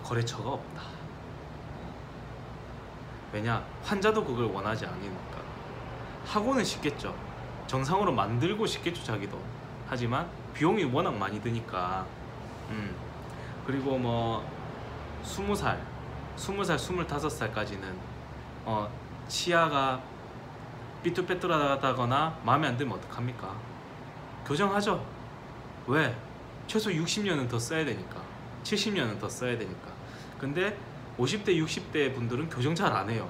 거래처가 없다. 왜냐? 환자도 그걸 원하지 않으니까. 하고는 싶겠죠. 정상으로 만들고 싶겠죠, 자기도. 하지만 비용이 워낙 많이 드니까. 그리고 뭐 20살, 25살까지는 치아가 삐뚤빼뚤하다거나 마음에 안 들면 어떡합니까? 교정하죠. 왜? 최소 60년은 더 써야 되니까, 70년은 더 써야 되니까. 근데 50대, 60대 분들은 교정 잘 안 해요.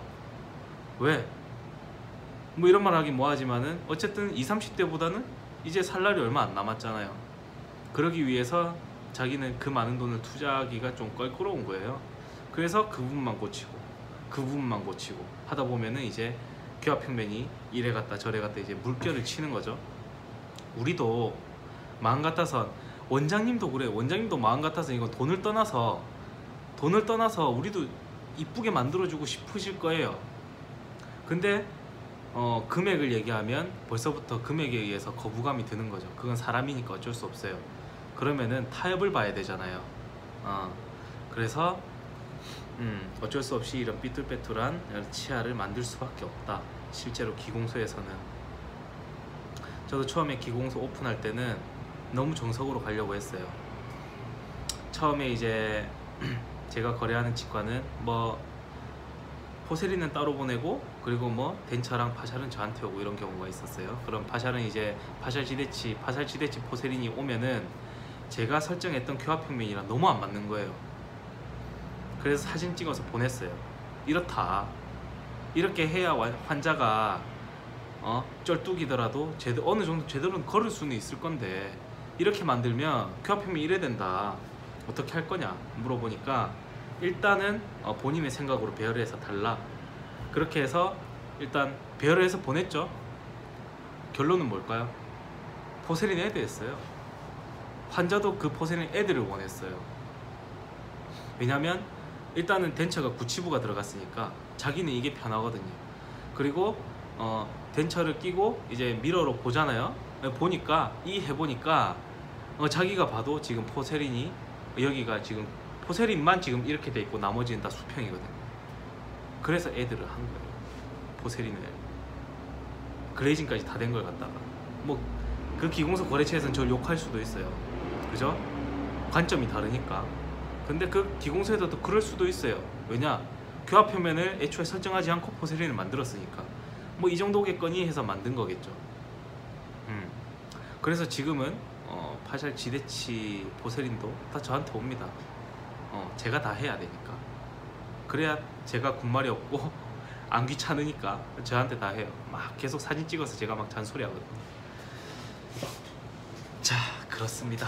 왜? 뭐 이런 말 하긴 뭐하지만은 어쨌든 20, 30대보다는 이제 살 날이 얼마 안 남았잖아요. 그러기 위해서 자기는 그 많은 돈을 투자하기가 좀 껄끄러운 거예요. 그래서 그 부분만 고치고 그 부분만 고치고 하다 보면은 이제 교합평면이 이래 갔다 저래 갔다 이제 물결을 치는 거죠. 우리도 마음 같아서, 원장님도 그래. 원장님도 마음 같아서 이건 돈을 떠나서 우리도 이쁘게 만들어주고 싶으실 거예요. 근데 금액을 얘기하면 벌써부터 금액에 의해서 거부감이 드는 거죠. 그건 사람이니까 어쩔 수 없어요. 그러면은 타협을 봐야 되잖아요. 그래서 어쩔 수 없이 이런 삐뚤빼뚤한 치아를 만들 수밖에 없다. 실제로 기공소에서는. 저도 처음에 기공소 오픈할 때는 너무 정석으로 가려고 했어요. 처음에 이제 제가 거래하는 치과는 뭐 포세린은 따로 보내고, 그리고 뭐 덴처랑 파샬은 저한테 오고 이런 경우가 있었어요. 그럼 파샬은 이제 파샬 지대치 포세린이 오면은 제가 설정했던 교합평면이랑 너무 안 맞는 거예요. 그래서 사진 찍어서 보냈어요. 이렇다. 이렇게 해야 환자가 쩔뚝이더라도 어느 정도 제대로 걸을 수는 있을 건데, 이렇게 만들면 교합평면 이래 된다. 어떻게 할 거냐 물어보니까 일단은 본인의 생각으로 배열을 해서 달라. 그렇게 해서 일단 배열을 해서 보냈죠. 결론은 뭘까요? 포세린 애드였어요. 환자도 그 포세린 애드를 원했어요. 왜냐면 일단은 덴처가 구치부가 들어갔으니까 자기는 이게 편하거든요. 그리고 덴처를 끼고 이제 미러로 보잖아요. 보니까 해보니까 자기가 봐도 지금 포세린이 여기가 지금 포세린만 지금 이렇게 돼 있고 나머지는 다 수평이거든요. 그래서 애들을 한 거예요. 포세린을 그레이징까지 다 된 걸 갖다가 뭐 그 기공소 거래처에서는 저를 욕할 수도 있어요. 그죠? 관점이 다르니까. 근데 그 기공소에서도 그럴 수도 있어요. 왜냐? 교합표면을 애초에 설정하지 않고 포세린을 만들었으니까 뭐 이 정도겠거니 해서 만든 거겠죠. 그래서 지금은 파샬 지대치 포세린도 다 저한테 옵니다. 제가 다 해야 되니까. 그래야 제가 군말이 없고 안 귀찮으니까 저한테 다 해요. 막 계속 사진 찍어서 제가 막 잔소리 하거든요. 자, 그렇습니다.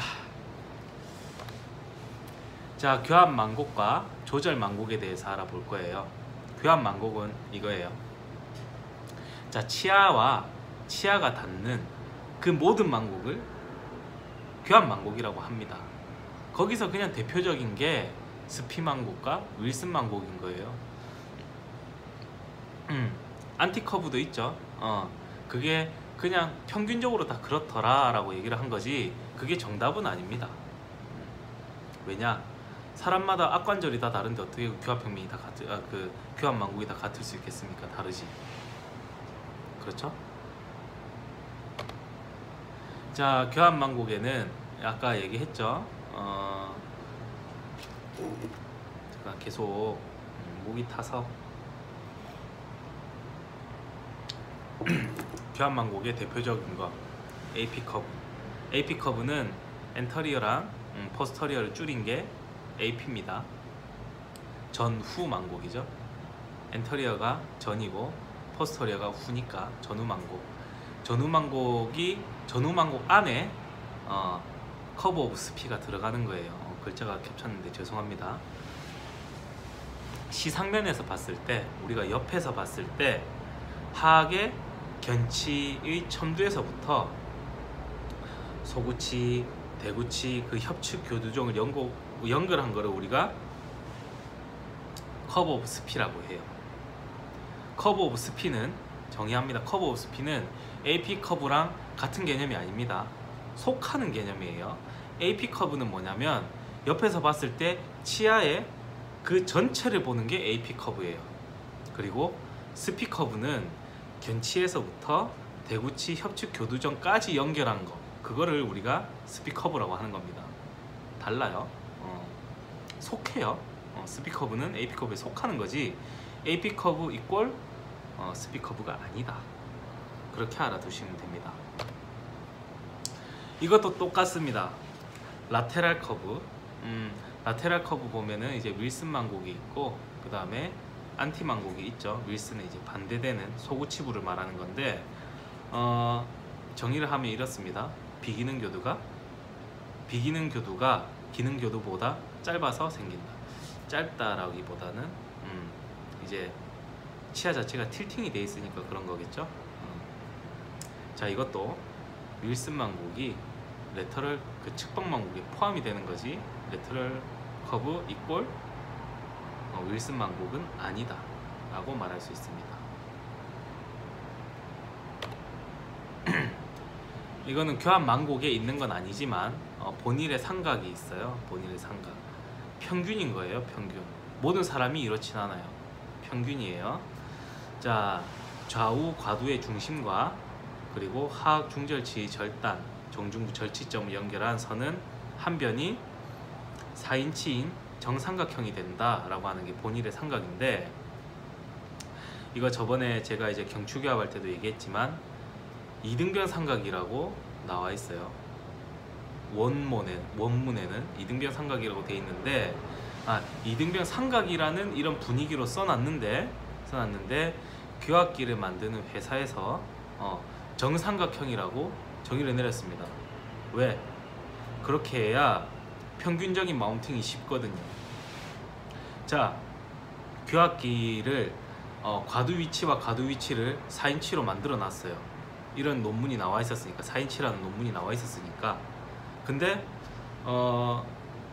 자, 교합 망곡과 조절 망곡에 대해서 알아볼 거예요. 교합 망곡은 이거예요. 자, 치아와 치아가 닿는 그 모든 망곡을 교합 망곡이라고 합니다. 거기서 그냥 대표적인 게 스피 망곡과 윌슨 망곡인 거예요. 안티커브도 있죠. 그게 그냥 평균적으로 다 그렇더라 라고 얘기를 한 거지 그게 정답은 아닙니다. 왜냐? 사람마다 악관절이 다 다른데 어떻게 교합평면이 다 그 교합 망곡이 다 같을 수 있겠습니까? 다르지. 그렇죠? 자, 교합 망곡에는 아까 얘기했죠. 제가 계속 목이 타서 교합 망곡의 대표적인 거 AP 커브. AP 커브는 엔터리어랑 포스터리어를 줄인 게 AP입니다. 전후 망곡이죠. 엔터리어가 전이고 포스터리어가 후니까 전후 망곡. 전후 망곡 안에 커브 오브 스피가 들어가는 거예요. 글자가 겹쳤는데 죄송합니다. 시상면에서 봤을 때, 우리가 옆에서 봤을 때 하악의 견치의 첨두에서부터 소구치, 대구치 그 협축 교두종을 연결한 거를 우리가 커브 오브 스피라고 해요. 커브 오브 스피는 정의합니다. 커브 오브 스피는 AP 커브랑 같은 개념이 아닙니다. 속하는 개념이에요. AP 커브는 뭐냐면 옆에서 봤을 때 치아의 그 전체를 보는 게 AP 커브예요. 그리고 스피 커브는 견치에서부터 대구치 협축 교두정까지 연결한 거, 그거를 우리가 스피 커브라고 하는 겁니다. 달라요. 속해요. 스피 커브는 AP 커브에 속하는 거지 AP 커브 이꼴 스피 커브가 아니다. 그렇게 알아두시면 됩니다. 이것도 똑같습니다. 라테랄 커브. 라테랄 커브 보면은 이제 윌슨 만곡이 있고 그 다음에 안티 만곡이 있죠. 윌슨은 이제 반대되는 소구치부를 말하는 건데 정의를 하면 이렇습니다. 비기능 교두가 기능 교두보다 짧아서 생긴다. 짧다라기보다는 이제 치아 자체가 틸팅이 돼 있으니까 그런 거겠죠. 자, 이것도 윌슨 만곡이 레터럴 그 측방 만곡에 포함이 되는 거지 레터럴 커브 이꼴 윌슨 만곡은 아니다 라고 말할 수 있습니다. 이거는 교합 만곡에 있는 건 아니지만 본일의 삼각이 있어요. 본일의 삼각 평균인 거예요. 평균. 모든 사람이 이렇진 않아요. 평균이에요. 자, 좌우 과두의 중심과 그리고 하악 중절치 절단 정중부 절치점을 연결한 선은 한 변이 4인치인 정삼각형이 된다 라고 하는 게 본일의 삼각인데, 이거 저번에 제가 이제 경추교합 할 때도 얘기했지만 이등변 삼각이라고 나와 있어요. 원문에는 이등변 삼각이라고 돼 있는데 이등변 삼각이라는 이런 분위기로 써놨는데 교합기를 만드는 회사에서 정삼각형이라고 정의를 내렸습니다. 왜? 그렇게 해야 평균적인 마운팅이 쉽거든요. 자, 교합기를 과두 위치와 과두 위치를 4인치로 만들어 놨어요. 이런 논문이 나와 있었으니까, 4인치라는 논문이 나와 있었으니까. 근데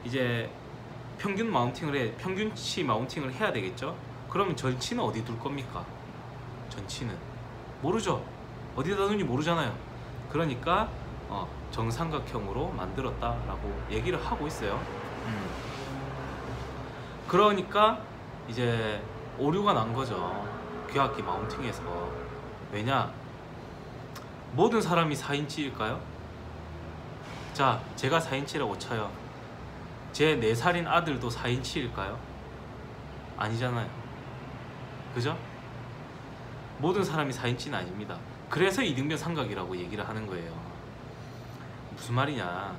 이제 평균치 마운팅을 해야 되겠죠. 그러면 전치는 어디 둘 겁니까? 전치는 모르죠. 어디다 두는지 모르잖아요. 그러니까 정삼각형으로 만들었다라고 얘기를 하고 있어요. 그러니까 이제 오류가 난 거죠. 교합기 마운팅에서. 왜냐? 모든 사람이 4인치일까요? 자, 제가 4인치라고 쳐요. 제 4살인 아들도 4인치일까요? 아니잖아요. 그죠? 모든 사람이 4인치는 아닙니다. 그래서 이등변 삼각이라고 얘기를 하는 거예요. 무슨 말이냐?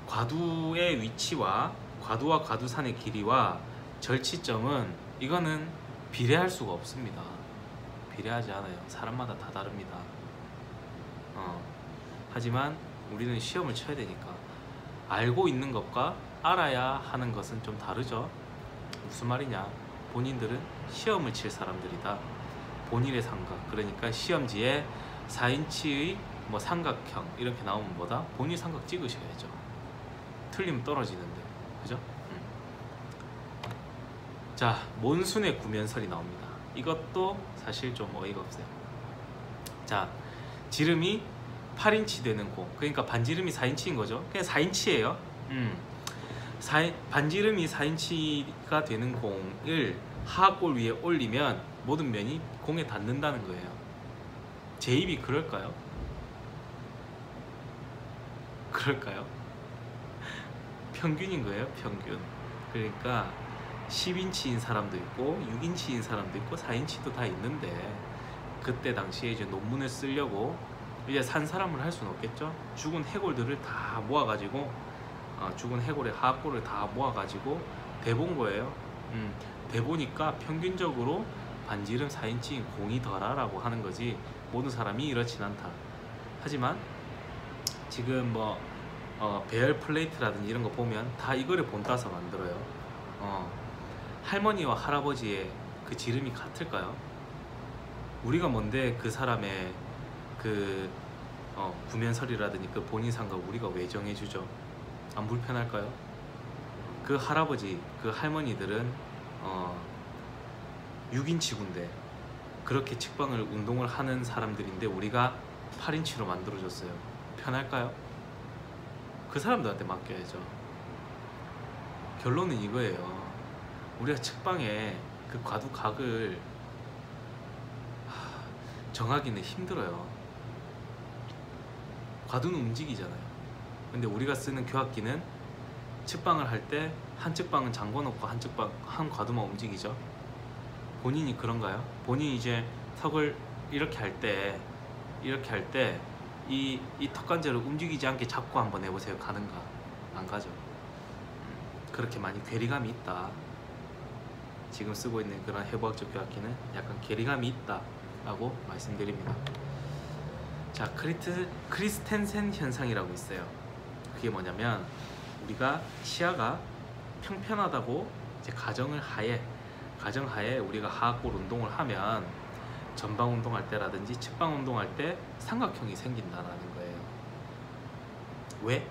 과두의 위치와 과두와 과두산의 길이와 절치점은 이거는 비례할 수가 없습니다. 비례하지 않아요. 사람마다 다 다릅니다. 하지만 우리는 시험을 쳐야 되니까 알고 있는 것과 알아야 하는 것은 좀 다르죠. 무슨 말이냐? 본인들은 시험을 칠 사람들이다. 본인의 삼각, 그러니까 시험지에 4인치의 뭐 삼각형 이렇게 나오면 뭐다? 본인 삼각 찍으셔야죠. 틀리면 떨어지는데, 그죠? 자, 몬순의 구면설이 나옵니다. 이것도 사실 좀 어이가 없어요. 자, 지름이 8인치 되는 공, 그러니까 반지름이 4인치인 거죠. 그냥 4인치예요. 반지름이 4인치가 되는 공을 하악골 위에 올리면 모든 면이 공에 닿는다는 거예요. 제 입이 그럴까요? 그럴까요? 평균인 거예요. 평균. 그러니까 10인치인 사람도 있고 6인치인 사람도 있고 4인치도 다 있는데, 그때 당시에 이제 논문을 쓰려고 이제 산 사람을 할 수는 없겠죠. 죽은 해골들을 다 모아가지고 죽은 해골의 하악골을 다 모아가지고 대본 거예요. 대보니까 평균적으로 반지름 4인치인 공이 더라라고 하는 거지 모든 사람이 이렇진 않다. 하지만 지금 뭐 배열 플레이트라든지 이런 거 보면 다 이거를 본따서 만들어요. 할머니와 할아버지의 그 지름이 같을까요? 우리가 뭔데 그 사람의 그 구면설이라든지 그 본인 삼각 우리가 왜 정해주죠? 안 불편할까요? 그 할아버지, 그 할머니들은 6인치군데 그렇게 측방을 운동을 하는 사람들인데 우리가 8인치로 만들어줬어요. 편할까요? 그 사람들한테 맡겨야죠. 결론은 이거예요. 우리가 측방에 그 과두각을 정하기는 힘들어요. 과두는 움직이잖아요. 근데 우리가 쓰는 교합기는 측방을 할 때 한 측방은 잠궈놓고 한 과두만 움직이죠. 본인이 그런가요? 본인이 이제 턱을 이렇게 할 때 이 턱관절을 움직이지 않게 잡고 한번 해보세요. 가는가? 안 가죠. 그렇게 많이 괴리감이 있다. 지금 쓰고 있는 그런 해부학적 교합기는 약간 괴리감이 있다 라고 말씀드립니다. 자, 크리스텐센 현상이라고 있어요. 그게 뭐냐면 우리가 치아가 평편하다고 이제 가정하에 우리가 하악골 운동을 하면 전방 운동할 때라든지 측방 운동할 때 삼각형이 생긴다는 거예요. 왜?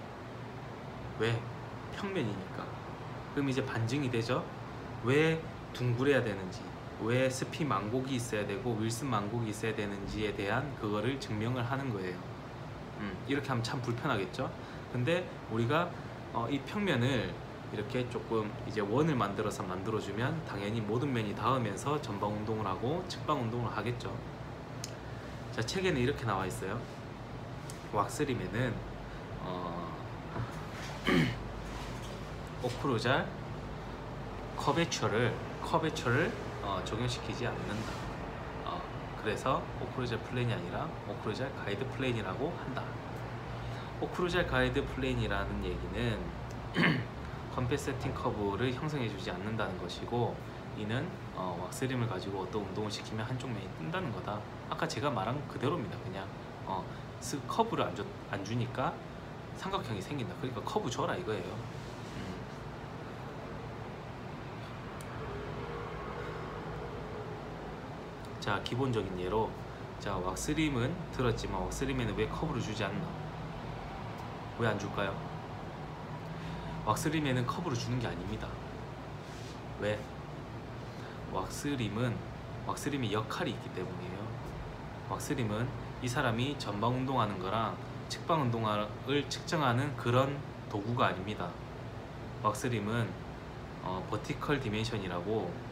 평면이니까. 그럼 이제 반증이 되죠. 왜 둥그래야 되는지, 왜 스피 망곡이 있어야 되고 윌슨 망곡이 있어야 되는지에 대한 그거를 증명을 하는 거예요. 이렇게 하면 참 불편하겠죠. 근데 우리가 이 평면을 이렇게 조금 이제 원을 만들어주면 당연히 모든 면이 닿으면서 전방 운동을 하고 측방 운동을 하겠죠. 자, 책에는 이렇게 나와 있어요. 왁스림에는 오크루잘 커베처를 적용시키지 않는다. 그래서 오크루잘 플랜이 아니라 오크루잘 가이드 플랜이라고 한다. 오크루잘 가이드 플랜이라는 얘기는 컴pen세팅 커브를 형성해주지 않는다는 것이고, 이는 왁스림을 가지고 어떤 운동을 시키면 한쪽 면이 뜬다는 거다. 아까 제가 말한 그대로입니다. 그냥 커브를 안 주니까 삼각형이 생긴다. 그러니까 커브 줘라 이거예요. 자, 기본적인 예로, 자, 왁스림은 들었지만 왁스림에는 왜 커브를 주지 않나? 왜 안 줄까요? 왁스림에는 커브를 주는 게 아닙니다. 왜? 왁스림이 역할이 있기 때문이에요. 왁스림은 이 사람이 전방 운동하는 거랑 측방 운동을 측정하는 그런 도구가 아닙니다. 왁스림은 버티컬 디멘션이라고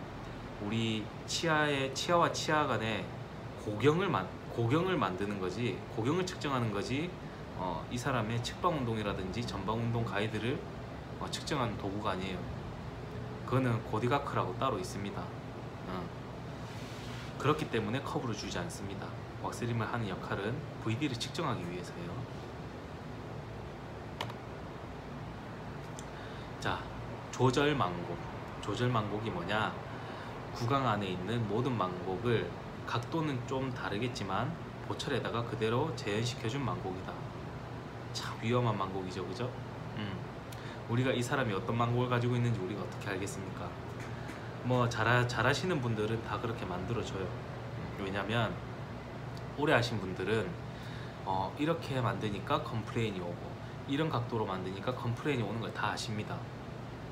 우리 치아와 치아 간의 고경을 만드는 거지, 고경을 측정하는 거지, 이 사람의 측방 운동이라든지 전방 운동 가이드를 측정하는 도구가 아니에요. 그거는 고디가크라고 따로 있습니다. 그렇기 때문에 커브를 주지 않습니다. 왁스림을 하는 역할은 VD를 측정하기 위해서예요. 자, 조절 망곡이 뭐냐? 구강 안에 있는 모든 망곡을 각도는 좀 다르겠지만 보철에다가 그대로 재현시켜준 망곡이다. 참 위험한 망곡이죠, 그죠? 우리가 이 사람이 어떤 망곡을 가지고 있는지 우리가 어떻게 알겠습니까? 뭐 잘하시는 분들은 다 그렇게 만들어줘요. 왜냐면 오래 하신 분들은 이렇게 만드니까 컴플레인이 오고 이런 각도로 만드니까 컴플레인이 오는 걸 다 아십니다.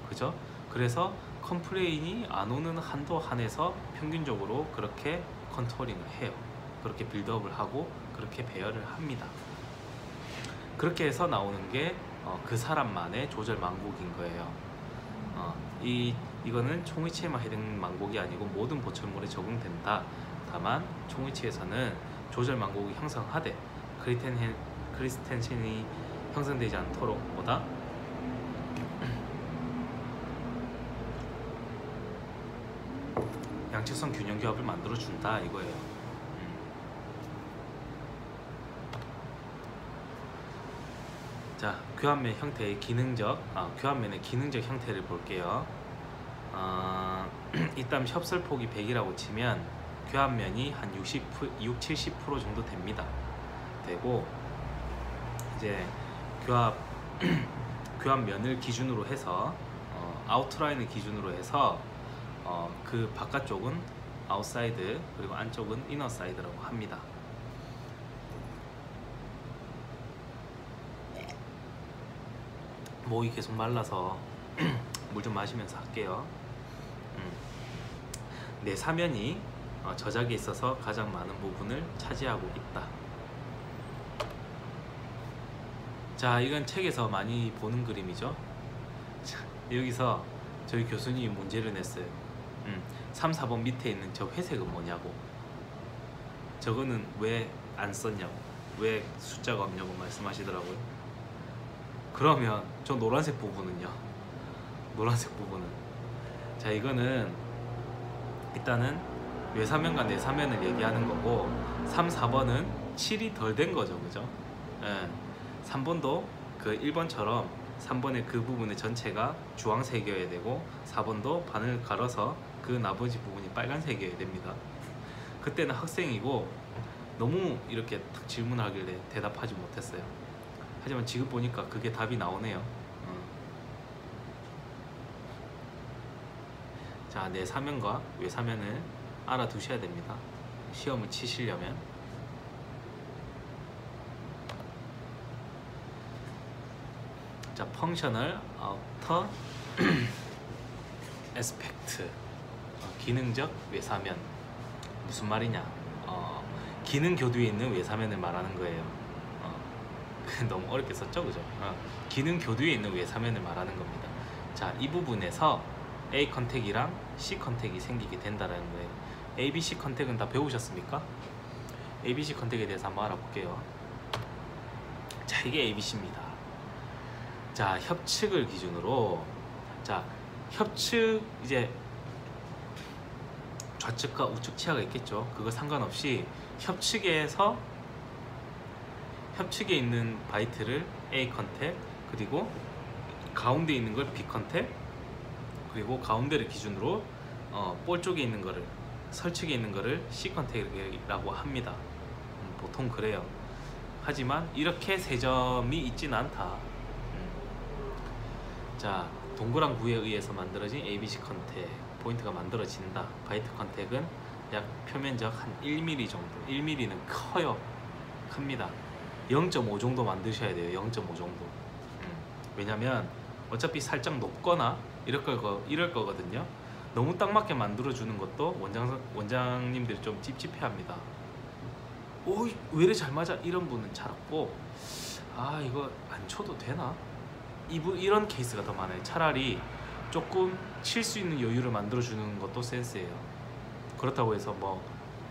그죠? 그래서 컴플레인이 안 오는 한도 한에서 평균적으로 그렇게 컨투어링을 해요. 그렇게 빌드업을 하고 그렇게 배열을 합니다. 그렇게 해서 나오는 게 그 사람만의 조절 망곡인 거예요. 이거는 총위치에만 해당 망곡이 아니고 모든 보철물에 적용된다. 다만 총위치에서는 조절 망곡이 형성하되 크리스텐센이 형성되지 않도록 보다 양측성 균형 교합을 만들어 준다 이거예요. 자, 교합면 형태의 교합면의 기능적 형태를 볼게요. 일단 협설폭이 100이라고 치면 교합면이 한 60-70% 정도 됩니다. 되고 이제 교합면을 기준으로 해서 아웃라인을 기준으로 해서 그 바깥쪽은 아웃사이드 그리고 안쪽은 이너사이드라고 합니다. 목이 계속 말라서 물 좀 마시면서 할게요. 내 사면이 저작에 있어서 가장 많은 부분을 차지하고 있다. 자, 이건 책에서 많이 보는 그림이죠. 자, 여기서 저희 교수님이 문제를 냈어요. 3, 4번 밑에 있는 저 회색은 뭐냐고. 저거는 왜 안 썼냐고, 왜 숫자가 없냐고 말씀하시더라고요. 그러면 저 노란색 부분은요? 노란색 부분은, 자, 이거는 일단은 외사면과 내사면을 얘기하는 거고, 3, 4번은 7이 덜 된 거죠, 그죠? 예. 3번도 그 1번처럼 3번의 그 부분의 전체가 주황색이어야 되고, 4번도 반을 갈아서 그 나머지 부분이 빨간색이어야 됩니다. 그때는 학생이고 너무 이렇게 딱 질문하길래 대답하지 못했어요. 하지만 지금 보니까 그게 답이 나오네요. 자, 내사면과 외사면을 알아두셔야 됩니다. 시험을 치시려면. 자, 펑셔널 아우터 에스펙트, 기능적 외사면. 무슨 말이냐? 기능 교두에 있는 외사면을 말하는 거예요. 너무 어렵게 썼죠, 그죠? 기능 교두에 있는 외사면을 말하는 겁니다. 자, 이 부분에서 A 컨택이랑 C 컨택이 생기게 된다는 거예요. A, B, C 컨택은 다 배우셨습니까? A, B, C 컨택에 대해서 한번 알아볼게요. 자, 이게 A, B, C입니다. 자, 협측을 기준으로, 자, 협측, 이제 좌측과 우측 치아가 있겠죠. 그거 상관없이 협측에 있는 바이트를 A 컨택, 그리고 가운데 있는 걸 B 컨택, 그리고 가운데를 기준으로 볼 쪽에 있는 거를, 설측에 있는 거를 C 컨택이라고 합니다. 보통 그래요. 하지만 이렇게 세 점이 있지는 않다. 자, 동그란 구에 의해서 만들어진 ABC 컨택 포인트가 만들어진다. 바이트 컨택은 약 표면적 한 1mm 정도. 1mm는 커요. 큽니다. 0.5 정도 만드셔야 돼요. 0.5 정도. 왜냐면 어차피 살짝 높거나 이럴 거거든요. 너무 딱 맞게 만들어주는 것도 원장님들이 좀 찝찝해합니다. 오, 왜 이래 잘 맞아? 이런 분은 잘 없고, 아, 이거 안 쳐도 되나? 이런 케이스가 더 많아요. 차라리 조금 칠 수 있는 여유를 만들어주는 것도 센스예요. 그렇다고 해서 뭐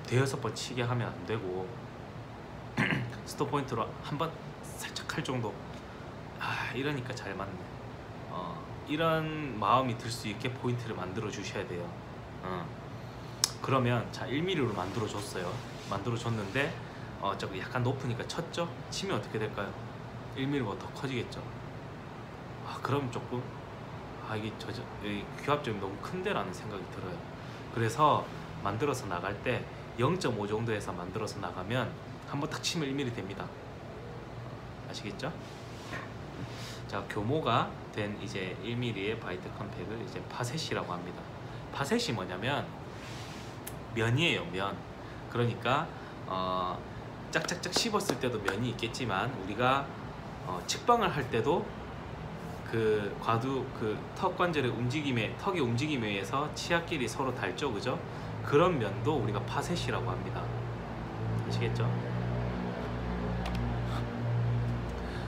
대여섯 번 치게 하면 안 되고, 스톱 포인트로 한번 살짝 할 정도. 이러니까 잘 맞네. 이런 마음이 들 수 있게 포인트를 만들어 주셔야 돼요. 그러면 자, 1mm로 만들어 줬어요. 만들어 줬는데 저기 약간 높으니까 쳤죠? 치면 어떻게 될까요? 1mm보다 더 커지겠죠. 그럼 조금 이게 규합점이 너무 큰데라는 생각이 들어요. 그래서 만들어서 나갈 때 0.5 정도에서 만들어서 나가면 한번 탁 치면 1mm 됩니다. 아시겠죠? 자, 교모가 된 이제 1mm의 바이트 컨택을 이제 파셋이라고 합니다. 파셋이 뭐냐면 면이에요, 면. 그러니까 짝짝짝 씹었을 때도 면이 있겠지만, 우리가 측방을 할 때도 그 턱 관절의 움직임에, 턱의 움직임에 의해서 치아끼리 서로 닳죠, 그죠? 그런 면도 우리가 파셋이라고 합니다. 아시겠죠?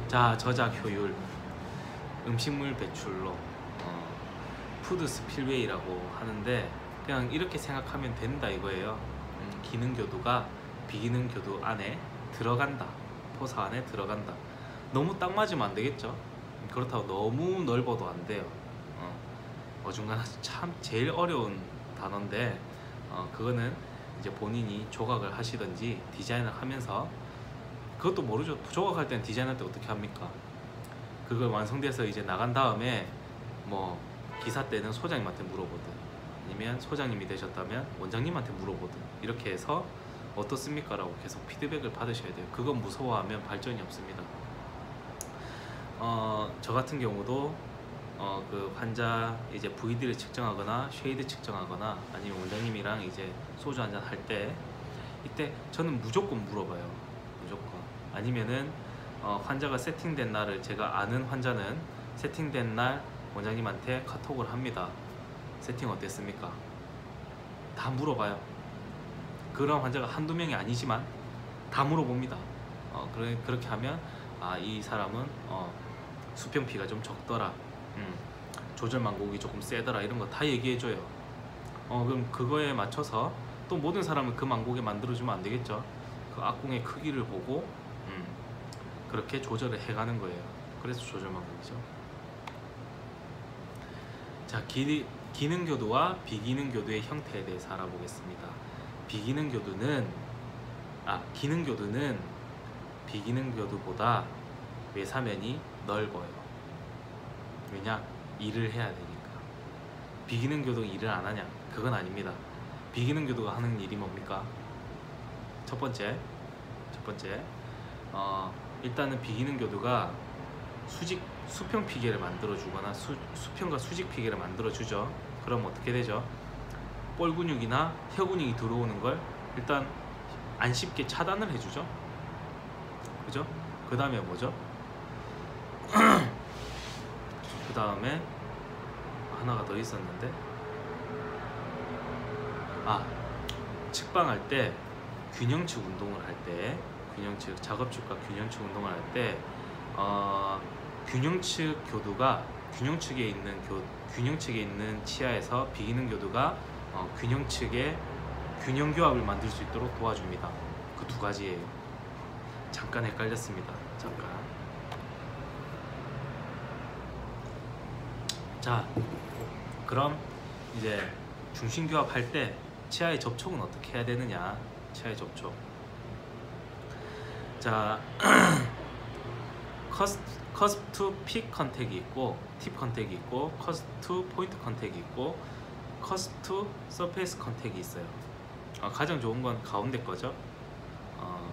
자, 저작 효율, 음식물 배출로, 푸드 스필웨이라고 하는데, 그냥 이렇게 생각하면 된다 이거예요. 기능 교두가 비기능 교두 안에 들어간다, 포사 안에 들어간다. 너무 딱 맞으면 안 되겠죠? 그렇다고 너무 넓어도 안 돼요. 어중간한 참 제일 어려운 단어인데, 그거는 이제 본인이 조각을 하시든지 디자인을 하면서, 그것도 모르죠. 조각할 때는 디자인할 때 어떻게 합니까? 그걸 완성돼서 이제 나간 다음에 뭐 기사 때는 소장님한테 물어보든, 아니면 소장님이 되셨다면 원장님한테 물어보든, 이렇게 해서 어떻습니까? 라고 계속 피드백을 받으셔야 돼요. 그건 무서워하면 발전이 없습니다. 저 같은 경우도 그 환자 이제 VD를 측정하거나 쉐이드 측정하거나, 아니면 원장님이랑 이제 소주 한잔 할 때, 이때 저는 무조건 물어봐요. 무조건. 아니면은 환자가 세팅된 날을, 제가 아는 환자는 세팅된 날 원장님한테 카톡을 합니다. 세팅 어땠습니까? 다 물어봐요. 그런 환자가 한두 명이 아니지만 다 물어봅니다. 그렇게 하면 이 사람은 수평피가 좀 적더라, 조절 만곡이 조금 세더라 이런 거 다 얘기해줘요. 그럼 그거에 맞춰서 또 모든 사람은 그 만곡에 만들어주면 안 되겠죠. 그 악궁의 크기를 보고 그렇게 조절을 해가는 거예요. 그래서 조절 만곡이죠. 자, 기능교두와 비기능교두의 형태에 대해서 알아보겠습니다. 기능교두는 비기능교두보다 외사면이 넓어요. 왜냐? 일을 해야 되니까. 비기능교두가 일을 안 하냐? 그건 아닙니다. 비기능교두가 하는 일이 뭡니까? 첫 번째, 일단은 비기능교두가 수평 피계를 만들어주거나 수평과 수직 피계를 만들어주죠. 그럼 어떻게 되죠? 볼 근육이나 혀 근육이 들어오는 걸 일단 안 쉽게 차단을 해주죠. 그죠? 그 다음에 뭐죠? 그 다음에 하나가 더 있었는데, 측방할 때 균형측 운동을 할 때, 작업측과 균형측 운동을 할 때 균형측 교두가 균형측에 있는 치아에서 비기능 교두가 균형측의 균형 교합을 만들 수 있도록 도와줍니다. 그 두 가지예요. 잠깐 헷갈렸습니다. 잠깐. 자, 그럼 이제 중심 교합할 때 치아의 접촉은 어떻게 해야 되느냐? 치아의 접촉. 자, 커스프 투 픽 컨택이 있고, 팁 컨택이 있고, 커스프 투 포인트 컨택이 있고, 커스프 투 서페이스 컨택이 있어요. 가장 좋은 건 가운데 거죠.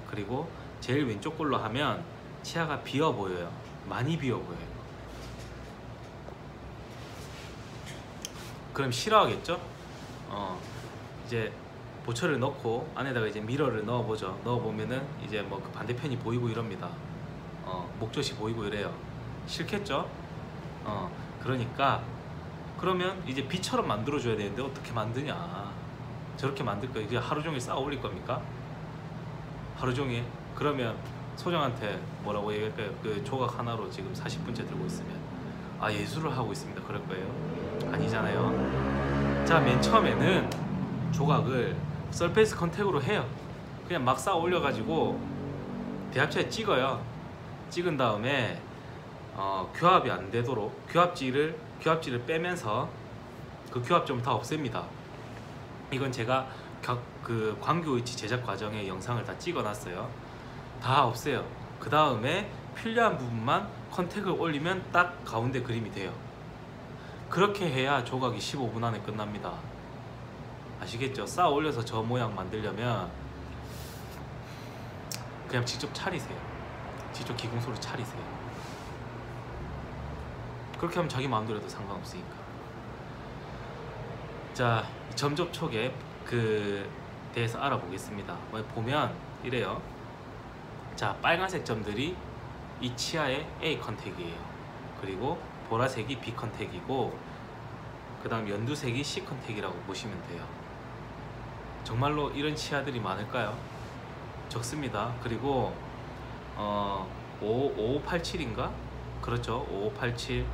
그리고 제일 왼쪽 걸로 하면 치아가 비어 보여요. 많이 비어 보여요. 그럼 싫어하겠죠? 이제 보철을 넣고 안에다가 이제 미러를 넣어보죠. 넣어보면은 이제 뭐 그 반대편이 보이고 이럽니다. 목젖이 보이고 이래요. 싫겠죠? 그러니까 그러면 이제 비처럼 만들어줘야 되는데 어떻게 만드냐? 저렇게 만들 거 이제 하루 종일 쌓아 올릴 겁니까? 하루 종일? 그러면 소정한테 뭐라고 얘기할까요? 그 조각 하나로 지금 40분째 들고 있으면 예술을 하고 있습니다 그럴 거예요? 아니잖아요. 자, 맨 처음에는 조각을 서페이스 컨택으로 해요. 그냥 막 쌓아 올려 가지고 대합체에 찍어요. 찍은 다음에 교합이 안 되도록 교합지를 빼면서 그 교합점을 다 없앱니다. 이건 제가 그 광교위치 제작 과정의 영상을 다 찍어놨어요. 다 없애요. 그 다음에 필요한 부분만 컨택을 올리면 딱 가운데 그림이 돼요. 그렇게 해야 조각이 15분 안에 끝납니다. 아시겠죠? 쌓아 올려서 저 모양 만들려면 그냥 직접 차리세요. 직접 기공소로 차리세요. 그렇게 하면 자기 마음대로 해도 상관없으니까. 자, 점접촉에 그 대해서 알아보겠습니다. 보면 이래요. 자, 빨간색 점들이 이 치아의 A 컨택이에요. 그리고 보라색이 B 컨택이고, 그 다음 연두색이 C 컨택이라고 보시면 돼요. 정말로 이런 치아들이 많을까요? 적습니다. 그리고 5587인가? 그렇죠. 5587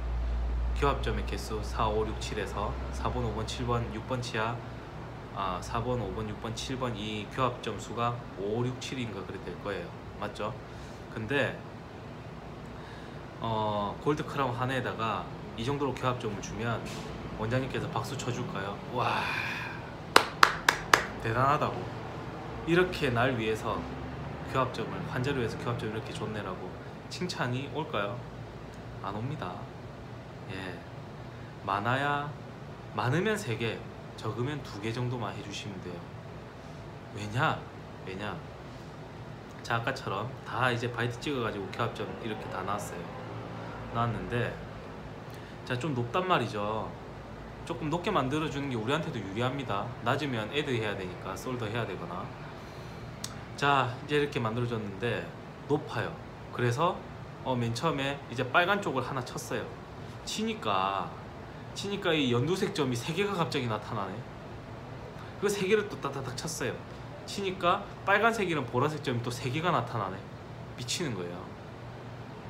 교합점의 개수 4, 5, 6, 7에서 4번, 5번, 7번, 6번 치아 4번, 5번, 6번, 7번 이 교합점 수가 5, 6, 7인가 그래 될 거예요. 맞죠? 근데 골드 크라운 하나에다가 이 정도로 교합점을 주면 원장님께서 박수 쳐줄까요? 와, 대단하다고. 이렇게 날 위해서 교합점을, 환자를 위해서 교합점을 이렇게 줬네라고 칭찬이 올까요? 안 옵니다. 예, 많으면 3개, 적으면 2개 정도만 해주시면 돼요. 왜냐? 자, 아까처럼 다 이제 바이트 찍어가지고 교합점 이렇게 다 나왔는데, 자, 좀 높단 말이죠. 조금 높게 만들어주는 게 우리한테도 유리합니다. 낮으면 애드 해야 되니까 솔더 해야 되거나. 자, 이제 이렇게 만들어줬는데 높아요. 그래서 맨 처음에 이제 빨간 쪽을 하나 쳤어요. 치니까 이 연두색 점이 3개가 갑자기 나타나네. 그 3개를 또 따다닥 쳤어요. 치니까 빨간색이랑 보라색 점이 또 3개가 나타나네. 미치는 거예요.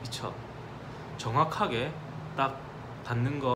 미쳐. 정확하게 딱 닿는 거